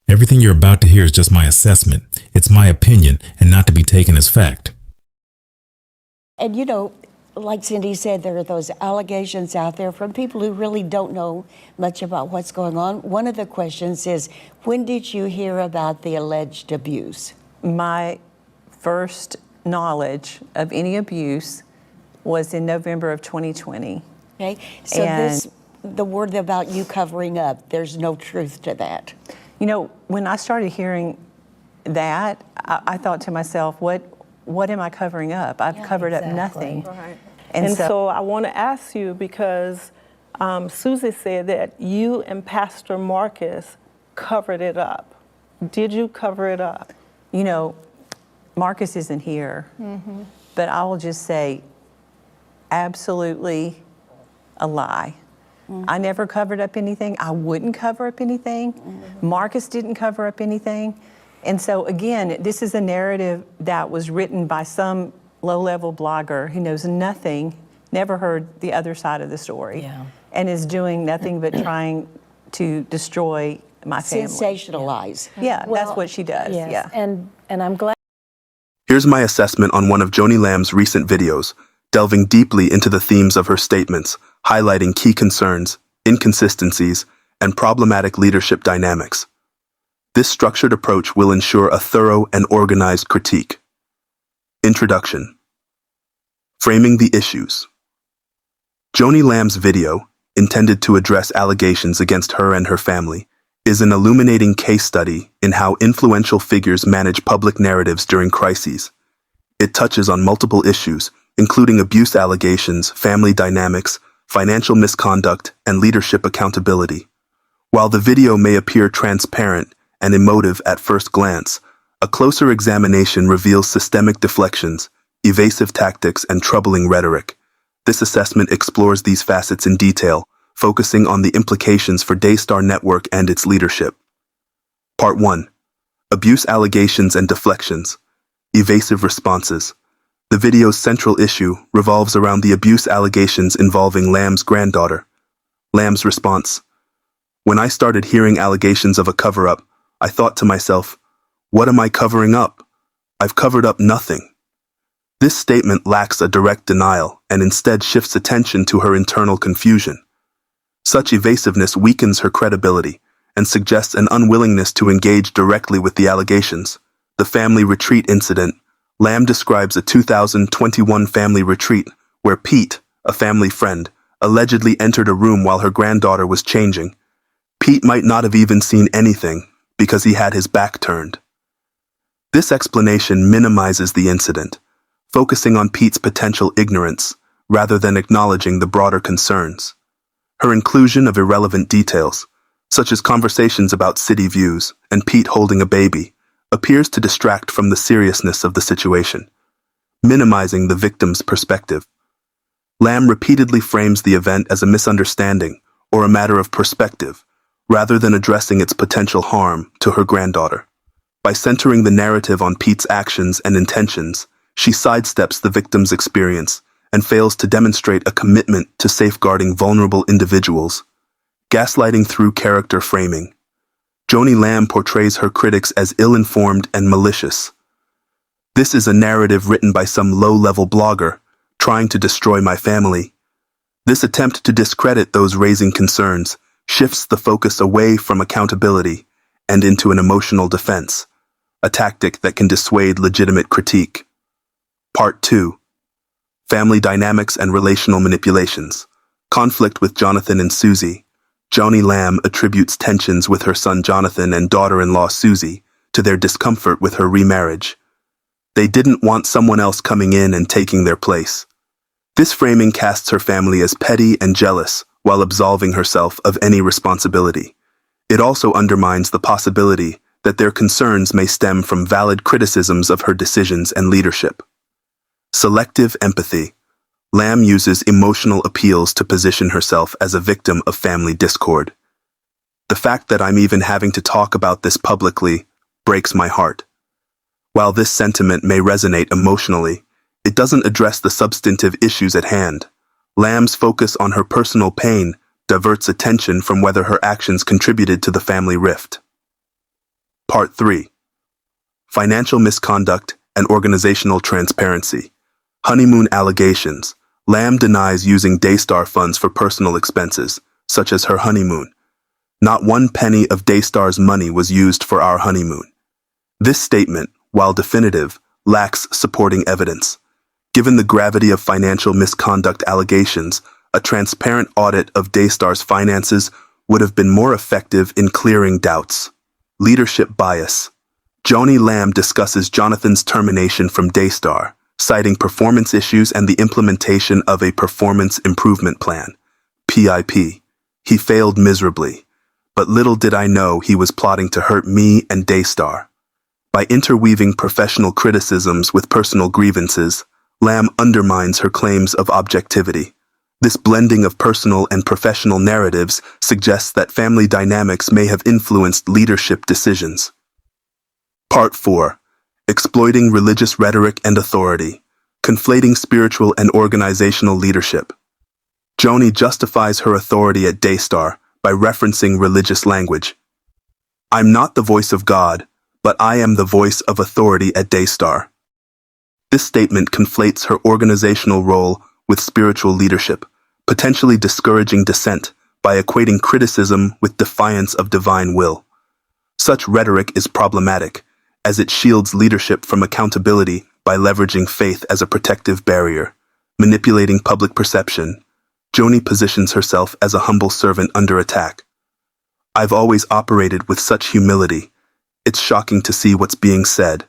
Everything you're about to hear is just my assessment. It's my opinion and not to be taken as fact. And you know, like Cindy said, there are those allegations out there from people who really don't know much about what's going on. One of the questions is, when did you hear about the alleged abuse? My first knowledge of any abuse was in November of 2020. Okay, so the word about you covering up, there's no truth to that. You know, when I started hearing that, I thought to myself, what am I covering up? I've covered up nothing. Right. And so I want to ask you, because Susie said that you and Pastor Marcus covered it up. Did you cover it up? You know, Marcus isn't here, but I will just say, absolutely a lie. I never covered up anything. I wouldn't cover up anything. Marcus didn't cover up anything. And so again, this is a narrative that was written by some low-level blogger who knows nothing, never heard the other side of the story, and is doing nothing but trying to destroy my family. Sensationalize. Yeah, that's what she does. Yes. Yeah. And I'm glad. Here's my assessment on one of Joni Lamb's recent videos, delving deeply into the themes of her statements, highlighting key concerns, inconsistencies, and problematic leadership dynamics. This structured approach will ensure a thorough and organized critique. Introduction. Framing the issues. Joni Lamb's video, intended to address allegations against her and her family, is an illuminating case study in how influential figures manage public narratives during crises. It touches on multiple issues, including abuse allegations, family dynamics, financial misconduct, and leadership accountability. While the video may appear transparent and emotive at first glance, a closer examination reveals systemic deflections, evasive tactics, and troubling rhetoric. This assessment explores these facets in detail, focusing on the implications for Daystar Network and its leadership. Part 1. Abuse allegations and deflections. Evasive responses. The video's central issue revolves around the abuse allegations involving Lamb's granddaughter. Lamb's response. When I started hearing allegations of a cover-up, I thought to myself, what am I covering up? I've covered up nothing. This statement lacks a direct denial and instead shifts attention to her internal confusion. Such evasiveness weakens her credibility and suggests an unwillingness to engage directly with the allegations. The family retreat incident. Lamb describes a 2021 family retreat where Pete, a family friend, allegedly entered a room while her granddaughter was changing. Pete might not have even seen anything because he had his back turned. This explanation minimizes the incident, focusing on Pete's potential ignorance rather than acknowledging the broader concerns. Her inclusion of irrelevant details, such as conversations about city views and Pete holding a baby, appears to distract from the seriousness of the situation, minimizing the victim's perspective. Lamb repeatedly frames the event as a misunderstanding or a matter of perspective, rather than addressing its potential harm to her granddaughter. By centering the narrative on Pete's actions and intentions, she sidesteps the victim's experience and fails to demonstrate a commitment to safeguarding vulnerable individuals. Gaslighting through character framing. Joni Lamb portrays her critics as ill-informed and malicious. This is a narrative written by some low-level blogger trying to destroy my family. This attempt to discredit those raising concerns shifts the focus away from accountability and into an emotional defense, a tactic that can dissuade legitimate critique. Part 2. Family dynamics and relational manipulations. Conflict with Jonathan and Susie. Joni Lamb attributes tensions with her son Jonathan and daughter-in-law Susie to their discomfort with her remarriage. They didn't want someone else coming in and taking their place. This framing casts her family as petty and jealous while absolving herself of any responsibility. It also undermines the possibility that their concerns may stem from valid criticisms of her decisions and leadership. Selective empathy. Lamb uses emotional appeals to position herself as a victim of family discord. The fact that I'm even having to talk about this publicly breaks my heart. While this sentiment may resonate emotionally, it doesn't address the substantive issues at hand. Lamb's focus on her personal pain diverts attention from whether her actions contributed to the family rift. Part 3. Financial misconduct and organizational transparency. Honeymoon allegations. Lamb denies using Daystar funds for personal expenses, such as her honeymoon. Not one penny of Daystar's money was used for our honeymoon. This statement, while definitive, lacks supporting evidence. Given the gravity of financial misconduct allegations, a transparent audit of Daystar's finances would have been more effective in clearing doubts. Leadership bias. Joni Lamb discusses Jonathan's termination from Daystar, citing performance issues and the implementation of a performance improvement plan, PIP. He failed miserably, but little did I know he was plotting to hurt me and Daystar. By interweaving professional criticisms with personal grievances, Lamb undermines her claims of objectivity. This blending of personal and professional narratives suggests that family dynamics may have influenced leadership decisions. Part 4. Exploiting religious rhetoric and authority. Conflating spiritual and organizational leadership. Joni justifies her authority at Daystar by referencing religious language. I'm not the voice of God, but I am the voice of authority at Daystar. This statement conflates her organizational role with spiritual leadership, potentially discouraging dissent by equating criticism with defiance of divine will. Such rhetoric is problematic, as it shields leadership from accountability by leveraging faith as a protective barrier. Manipulating public perception, Joni positions herself as a humble servant under attack. I've always operated with such humility. It's shocking to see what's being said.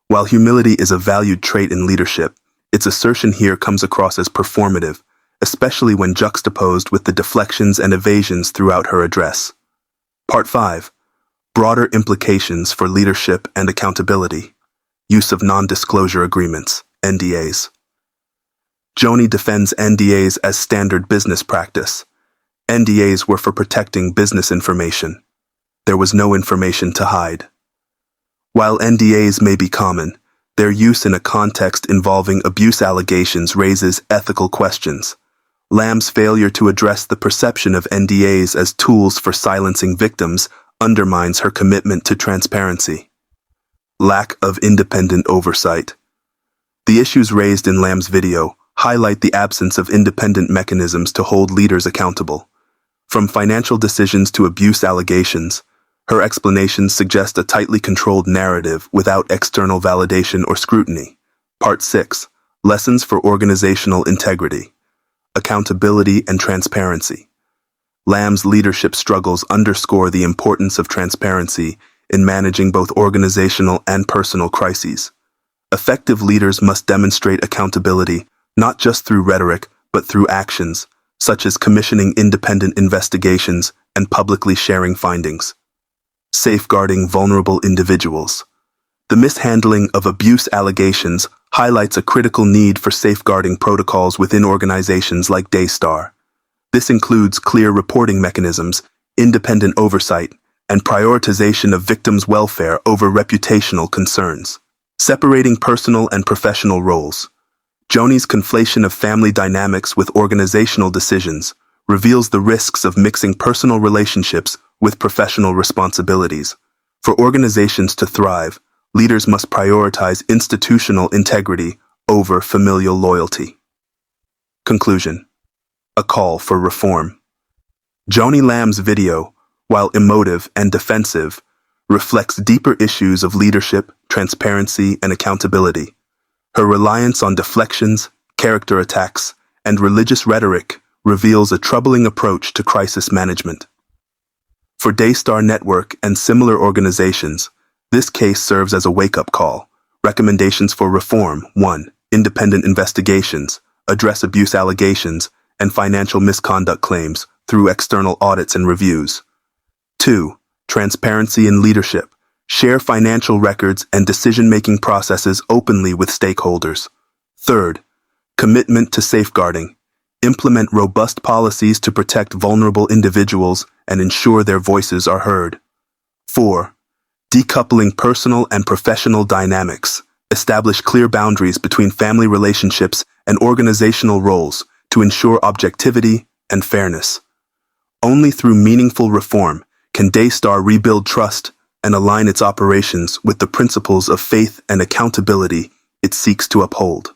While humility is a valued trait in leadership, its assertion here comes across as performative, especially when juxtaposed with the deflections and evasions throughout her address. Part 5. Broader implications for leadership and accountability. Use of non-disclosure agreements, NDAs. Joni defends NDAs as standard business practice. NDAs were for protecting business information. There was no information to hide. While NDAs may be common, their use in a context involving abuse allegations raises ethical questions. Lamb's failure to address the perception of NDAs as tools for silencing victims undermines her commitment to transparency. Lack of independent oversight. The issues raised in Lamb's video highlight the absence of independent mechanisms to hold leaders accountable. From financial decisions to abuse allegations, her explanations suggest a tightly controlled narrative without external validation or scrutiny. Part 6. Lessons for organizational integrity. Accountability and transparency. Lamb's leadership struggles underscore the importance of transparency in managing both organizational and personal crises. Effective leaders must demonstrate accountability not just through rhetoric, but through actions, such as commissioning independent investigations and publicly sharing findings. Safeguarding vulnerable individuals. The mishandling of abuse allegations highlights a critical need for safeguarding protocols within organizations like Daystar. This includes clear reporting mechanisms, independent oversight, and prioritization of victims' welfare over reputational concerns. Separating personal and professional roles. Joni's conflation of family dynamics with organizational decisions reveals the risks of mixing personal relationships with professional responsibilities. For organizations to thrive, leaders must prioritize institutional integrity over familial loyalty. Conclusion. A call for reform. Joni Lamb's video, while emotive and defensive, reflects deeper issues of leadership, transparency, and accountability. Her reliance on deflections, character attacks, and religious rhetoric reveals a troubling approach to crisis management. For Daystar Network and similar organizations, this case serves as a wake-up call. Recommendations for reform: 1. Independent investigations, address abuse allegations, and financial misconduct claims through external audits and reviews. 2. Transparency in leadership, share financial records and decision-making processes openly with stakeholders. 3. Commitment to safeguarding, implement robust policies to protect vulnerable individuals and ensure their voices are heard. 4. Decoupling personal and professional dynamics, establish clear boundaries between family relationships and organizational roles to ensure objectivity and fairness. Only through meaningful reform can Daystar rebuild trust, and align its operations with the principles of faith and accountability it seeks to uphold.